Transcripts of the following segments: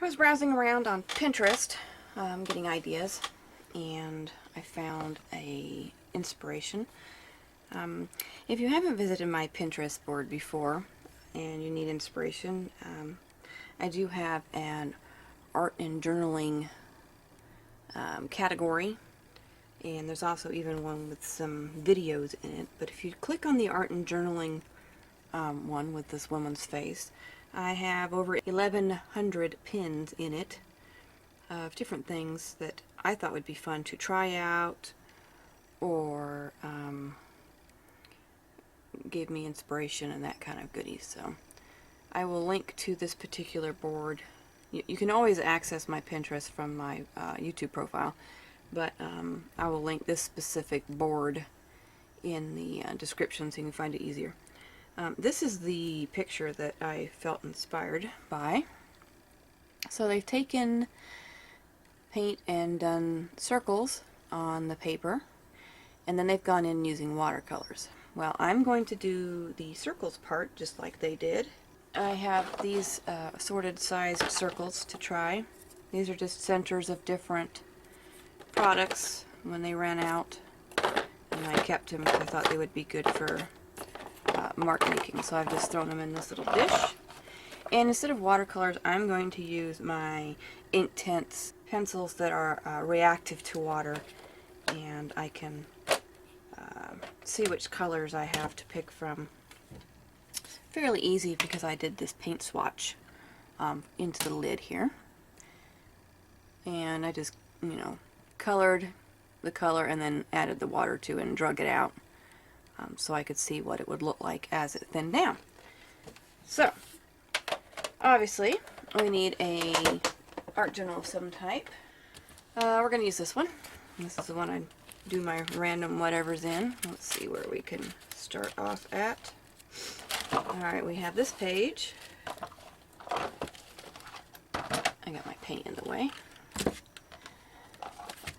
I was browsing around on Pinterest, getting ideas, and I found a inspiration. If you haven't visited my Pinterest board before and you need inspiration, I do have an art and journaling category, and there's also even one with some videos in it. But if you click on the art and journaling one with this woman's face, I have over 1,100 pins in it of different things that I thought would be fun to try out or gave me inspiration and that kind of goodies. So I will link to this particular board. You can always access my Pinterest from my YouTube profile, but I will link this specific board in the description so you can find it easier. This is the picture that I felt inspired by. So they've taken paint and done circles on the paper, and then they've gone in using watercolors. Well, I'm going to do the circles part just like they did. I have these assorted sized circles to try. These are just centers of different products when they ran out, and I kept them because I thought they would be good for mark making. So I've just thrown them in this little dish. And instead of watercolors, I'm going to use my Inktense pencils that are reactive to water, and I can see which colors I have to pick from. Fairly easy because I did this paint swatch into the lid here, and I just colored the color and then added the water to it and drug it out so I could see what it would look like as it thinned down. So obviously we need a art journal of some type. We're going to use this one. This is the one I do my random whatever's in. Let's see where we can start off at. Alright, we have this page. I got my paint in the way.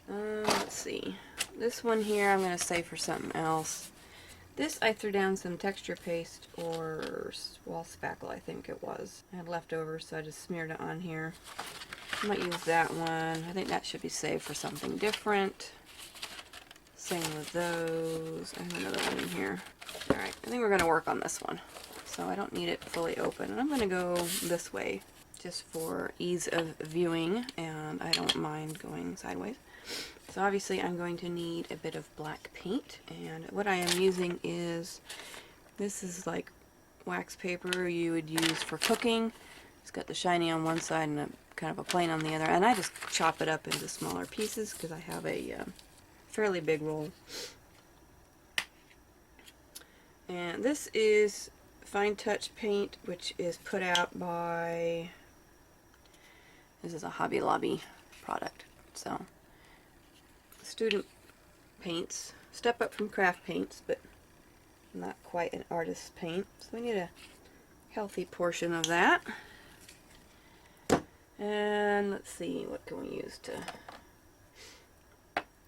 Let's see. This one here I'm going to save for something else. This I threw down some texture paste or wall spackle, I think it was. I had leftover, so I just smeared it on here. I might use that one. I think that should be saved for something different. Same with those. I have another one in here. Alright, I think we're going to work on this one. So I don't need it fully open. And I'm going to go this way just for ease of viewing, and I don't mind going sideways. So obviously I'm going to need a bit of black paint, and what I am using is, this is like wax paper you would use for cooking. It's got the shiny on one side and a kind of a plain on the other, and I just chop it up into smaller pieces because I have a fairly big roll. And this is Fine Touch paint, which is put out by, this is a Hobby Lobby product. So student paints, step up from craft paints, but not quite an artist's paint. So we need a healthy portion of that. And let's see, what can we use to,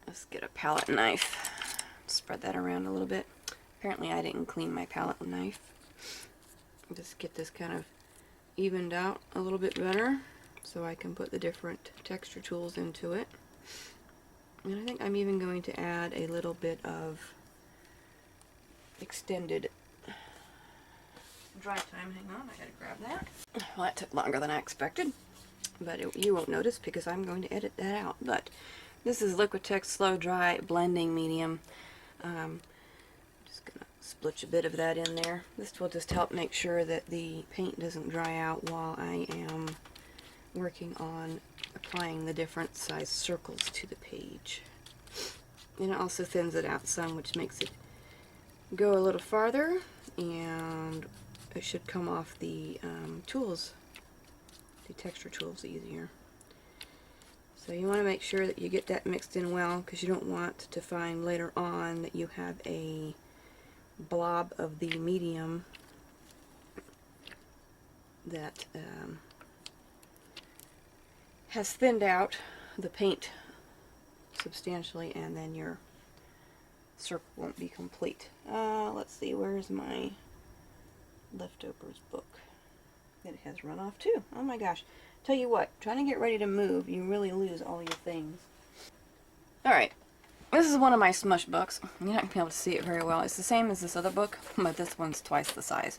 let's get a palette knife, spread that around a little bit. Apparently I didn't clean my palette knife. Just get this kind of evened out a little bit better so I can put the different texture tools into it. And I think I'm even going to add a little bit of extended dry time. Hang on, I gotta grab that. Well, that took longer than I expected, but you won't notice because I'm going to edit that out. But this is Liquitex Slow Dry Blending Medium. Just gonna split a bit of that in there. This will just help make sure that the paint doesn't dry out while I am working on applying the different size circles to the page. And it also thins it out some, which makes it go a little farther, and it should come off the tools, the texture tools, easier. So you want to make sure that you get that mixed in well, because you don't want to find later on that you have a blob of the medium that has thinned out the paint substantially, and then your circle won't be complete. Let's see, where's my leftovers book? It has run off too. Oh my gosh. Tell you what, trying to get ready to move, you really lose all your things. Alright, this is one of my smush books. You're not going to be able to see it very well. It's the same as this other book, but this one's twice the size.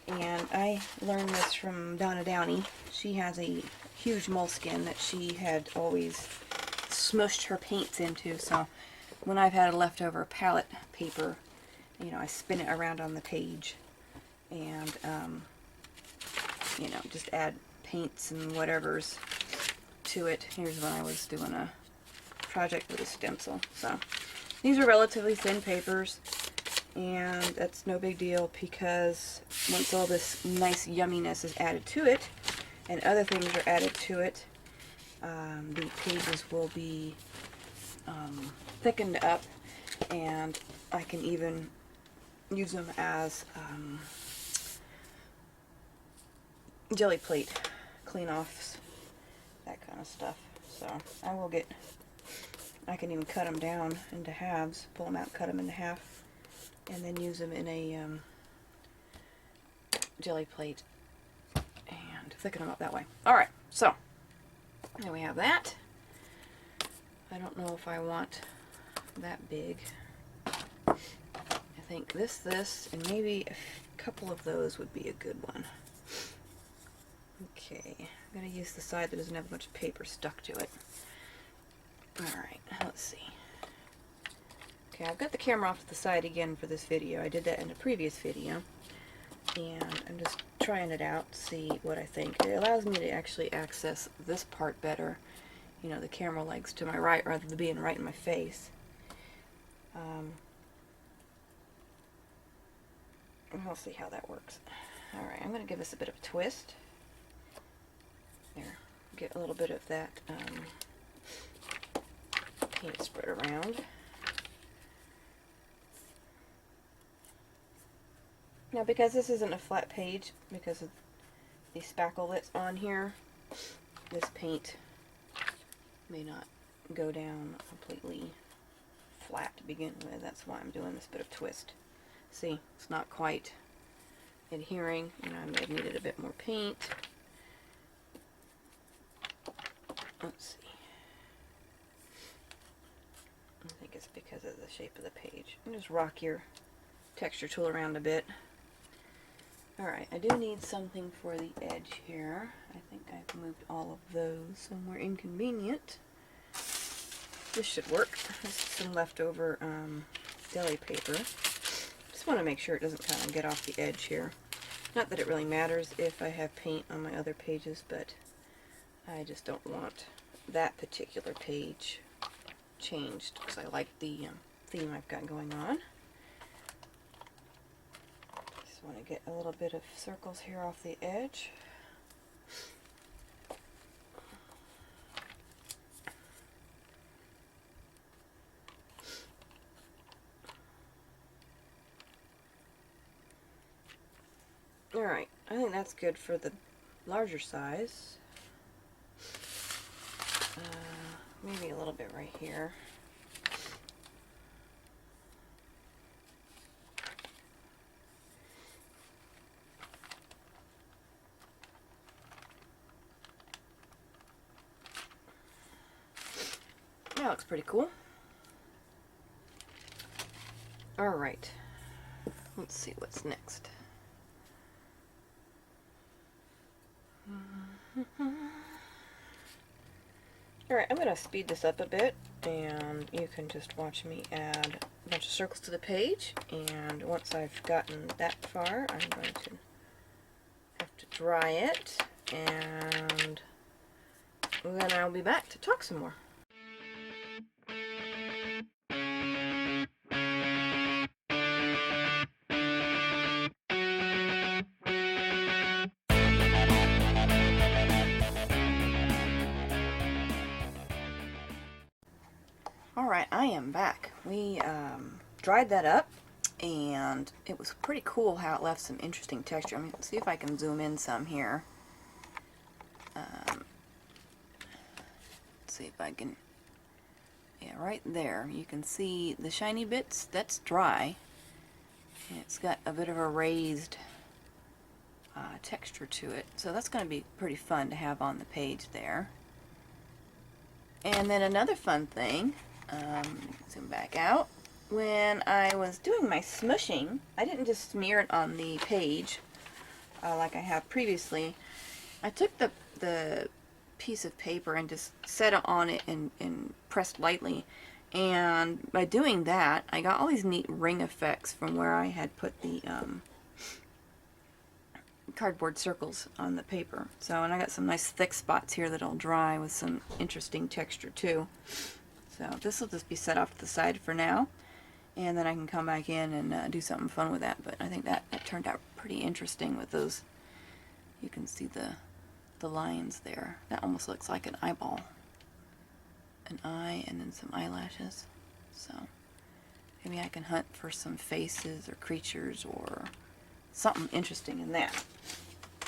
And I learned this from Donna Downey. She has a huge moleskin that she had always smushed her paints into, so when I've had a leftover palette paper, you know, I spin it around on the page and, you know, just add paints and whatever's to it. Here's when I was doing a project with a stencil. So these are relatively thin papers, and that's no big deal because once all this nice yumminess is added to it and other things are added to it, the pages will be thickened up, and I can even use them as jelly plate clean-offs, that kind of stuff. So I can even cut them down into halves, pull them out, cut them into half, and then use them in a jelly plate and thicken them up that way. Alright, so there we have that. I don't know if I want that big. I think this, and maybe a couple of those would be a good one. Okay, I'm going to use the side that doesn't have much paper stuck to it. Alright, let's see. Okay, I've got the camera off to the side again for this video. I did that in a previous video. And I'm just trying it out to see what I think. It allows me to actually access this part better. You know, the camera legs to my right rather than being right in my face. We'll see how that works. Alright, I'm going to give this a bit of a twist. There, get a little bit of that paint spread around. Now, because this isn't a flat page, because of the spackle that's on here, this paint may not go down completely flat to begin with. That's why I'm doing this bit of twist. See, it's not quite adhering, and I may have needed a bit more paint. Let's see. I think it's because of the shape of the page. And just rock your texture tool around a bit. Alright, I do need something for the edge here. I think I've moved all of those somewhere inconvenient. This should work. This is some leftover deli paper. Just want to make sure it doesn't kind of get off the edge here. Not that it really matters if I have paint on my other pages, but I just don't want that particular page changed because I like the theme I've got going on. Just want to get a little bit of circles here off the edge. Alright, I think that's good for the larger size. Maybe a little bit right here. That looks pretty cool. Alright, let's see what's next. Alright, I'm going to speed this up a bit, and you can just watch me add a bunch of circles to the page, and once I've gotten that far, I'm going to have to dry it, and then I'll be back to talk some more. Alright, I am back. We dried that up, and it was pretty cool how it left some interesting texture. I mean, let's see if I can zoom in some here. Let's see if I can, yeah, right there. You can see the shiny bits, that's dry. And it's got a bit of a raised texture to it. So that's going to be pretty fun to have on the page there. And then another fun thing, zoom back out, when I was doing my smushing, I didn't just smear it on the page like I have previously. I took the piece of paper and just set it on it and pressed lightly. And by doing that, I got all these neat ring effects from where I had put the cardboard circles on the paper. So, and I got some nice thick spots here that'll dry with some interesting texture too. So this will just be set off to the side for now, and then I can come back in and do something fun with that. But I think that turned out pretty interesting with those. You can see the lines there. That almost looks like an eyeball. An eye and then some eyelashes. So maybe I can hunt for some faces or creatures or something interesting in that.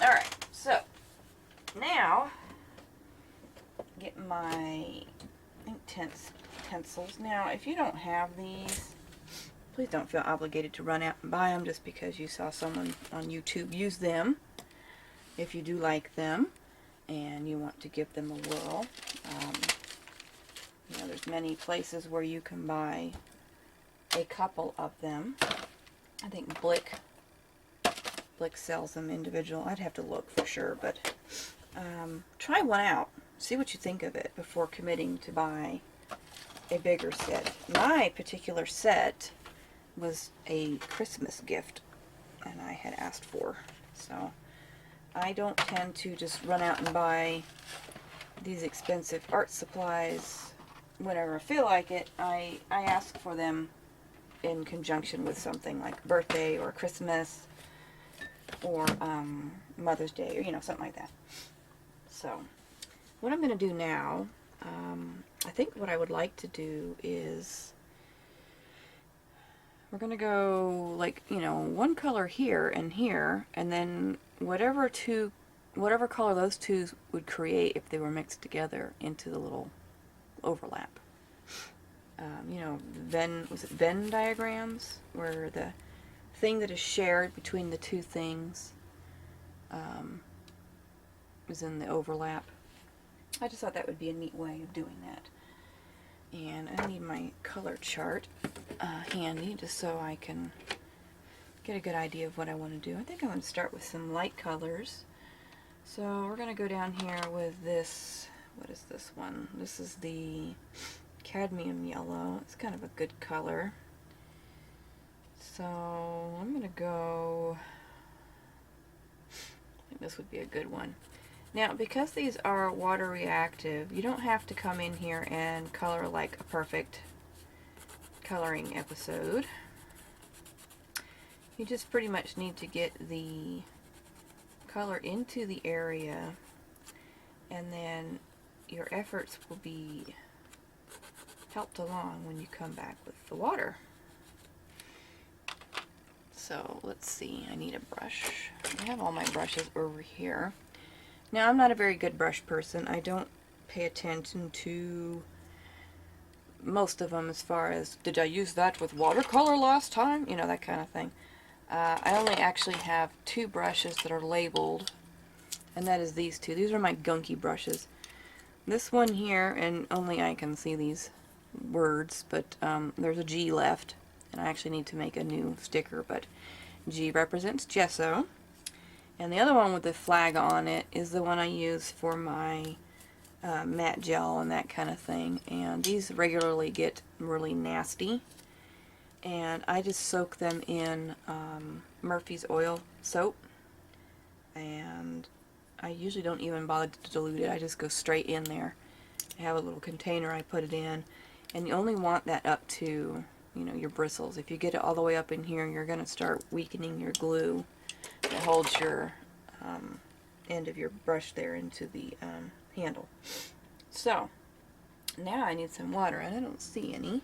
Alright, so now get my Inktense pencils. Now, if you don't have these, please don't feel obligated to run out and buy them just because you saw someone on YouTube use them. If you do like them and you want to give them a whirl, you know, there's many places where you can buy a couple of them. I think Blick sells them individual. I'd have to look for sure, but try one out. See what you think of it before committing to buy a bigger set. My particular set was a Christmas gift, and I had asked for. So I don't tend to just run out and buy these expensive art supplies whenever I feel like it. I ask for them in conjunction with something like birthday or Christmas or Mother's Day, or, you know, something like that. So what I'm going to do now, I think what I would like to do is we're going to go, like, you know, one color here, and then whatever color those two would create if they were mixed together into the little overlap. You know, was it Venn diagrams, where the thing that is shared between the two things is in the overlap. I just thought that would be a neat way of doing that. And I need my color chart handy just so I can get a good idea of what I want to do. I think I'm going to start with some light colors. So we're going to go down here with this. What is this one? This is the cadmium yellow. It's kind of a good color. So I'm going to go, I think this would be a good one. Now, because these are water reactive, you don't have to come in here and color like a perfect coloring episode. You just pretty much need to get the color into the area, and then your efforts will be helped along when you come back with the water. So let's see, I need a brush. I have all my brushes over here. Now, I'm not a very good brush person. I don't pay attention to most of them as far as, did I use that with watercolor last time? You know, that kind of thing. I only actually have two brushes that are labeled, and that is these two. These are my gunky brushes. This one here, and only I can see these words, but there's a G left, and I actually need to make a new sticker, but G represents gesso. And the other one with the flag on it is the one I use for my matte gel and that kind of thing. And these regularly get really nasty. And I just soak them in Murphy's oil soap. And I usually don't even bother to dilute it. I just go straight in there. I have a little container I put it in. And you only want that up to, you know, your bristles. If you get it all the way up in here, you're going to start weakening your glue that holds your end of your brush there into the handle. So now I need some water, and I don't see any.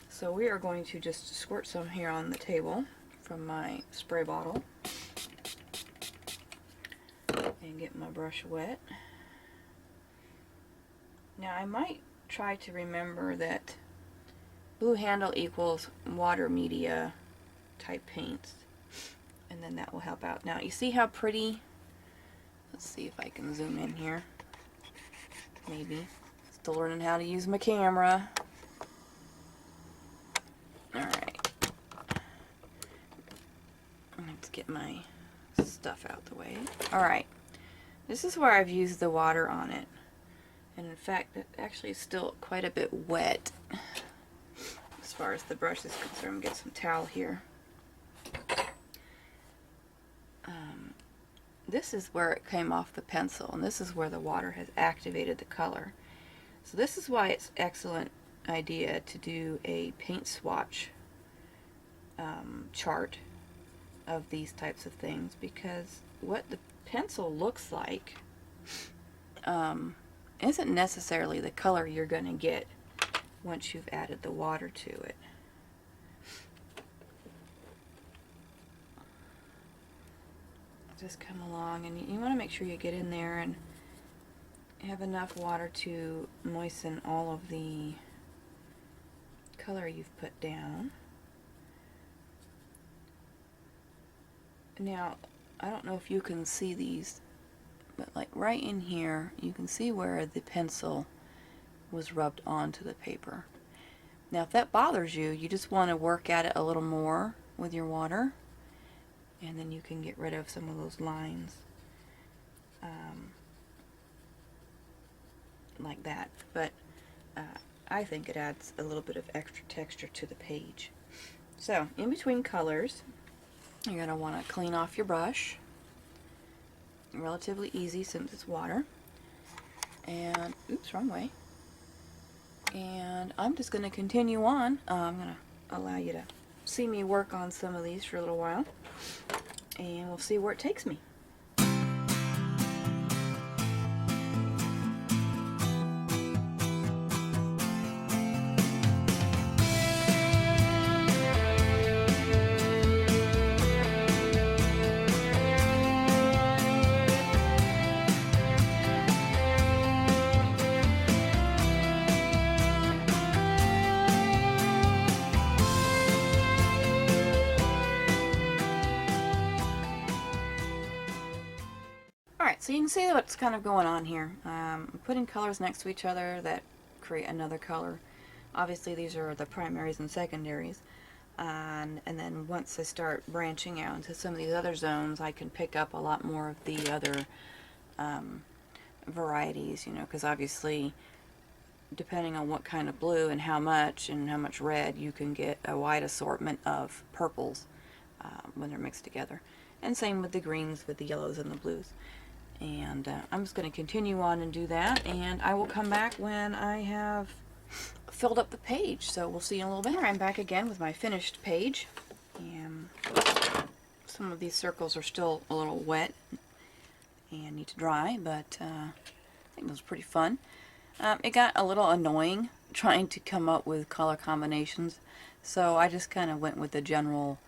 So we are going to just squirt some here on the table from my spray bottle and get my brush wet. Now I might try to remember that blue handle equals water media type paints. and then that will help out. Now you see how pretty, let's see if I can zoom in here, maybe. Still learning how to use my camera. Alright. Let's get my stuff out the way. Alright. This is where I've used the water on it. And in fact, it actually is still quite a bit wet as far as the brush is concerned. Get some towel here. This is where it came off the pencil, and this is where the water has activated the color. So this is why it's an excellent idea to do a paint swatch chart of these types of things, because what the pencil looks like isn't necessarily the color you're going to get once you've added the water to it. Just come along, and you want to make sure you get in there and have enough water to moisten all of the color you've put down. Now, I don't know if you can see these, but like right in here, you can see where the pencil was rubbed onto the paper. Now, if that bothers you, you just want to work at it a little more with your water, and then you can get rid of some of those lines like that. But I think it adds a little bit of extra texture to the page. So, in between colors, you're going to want to clean off your brush. Relatively easy since it's water. And, oops, wrong way. And I'm just going to continue on. I'm going to allow you to see me work on some of these for a little while, and we'll see where it takes me. Alright, so you can see what's kind of going on here. I'm putting colors next to each other that create another color. Obviously these are the primaries and secondaries. And then once I start branching out into some of these other zones, I can pick up a lot more of the other varieties, you know, because obviously depending on what kind of blue and how much red, you can get a wide assortment of purples when they're mixed together. And same with the greens, with the yellows and the blues. And I'm just going to continue on and do that, and I will come back when I have filled up the page. So we'll see you in a little bit. Here I'm back again with my finished page, and some of these circles are still a little wet and need to dry, but I think it was pretty fun. It got a little annoying trying to come up with color combinations, so I just kind of went with the general,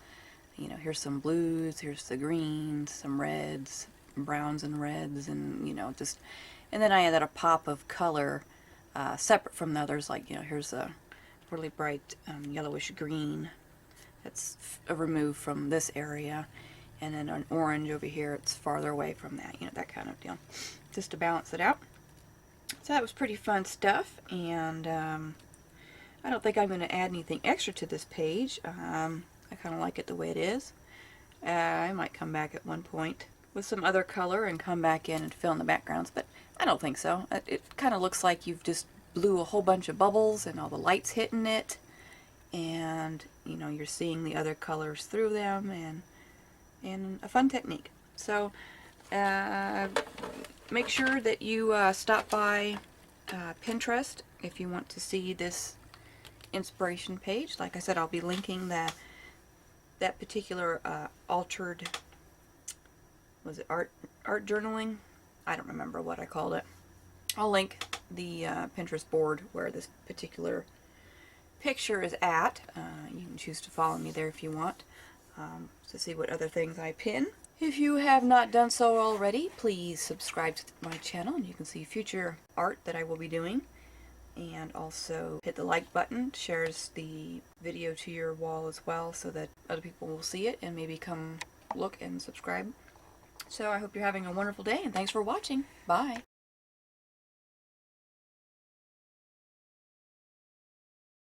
you know, here's some blues, here's the greens, some reds, browns and reds, and you know, just, and then I added a pop of color separate from the others, like, you know, here's a really bright yellowish green that's removed from this area, and then an orange over here, it's farther away from that, you know, that kind of deal, just to balance it out. So that was pretty fun stuff, and I don't think I'm going to add anything extra to this page. I kind of like it the way it is. I might come back at one point with some other color and come back in and fill in the backgrounds, but I don't think so. It kind of looks like you've just blew a whole bunch of bubbles and all the light's hitting it, and you know, you're seeing the other colors through them, and a fun technique. So make sure that you stop by Pinterest if you want to see this inspiration page. Like I said, I'll be linking that particular altered, was it art journaling? I don't remember what I called it. I'll link the Pinterest board where this particular picture is at. You can choose to follow me there if you want to see what other things I pin. If you have not done so already, please subscribe to my channel and you can see future art that I will be doing. And also hit the like button, shares the video to your wall as well, so that other people will see it and maybe come look and subscribe. So I hope you're having a wonderful day, and thanks for watching. Bye.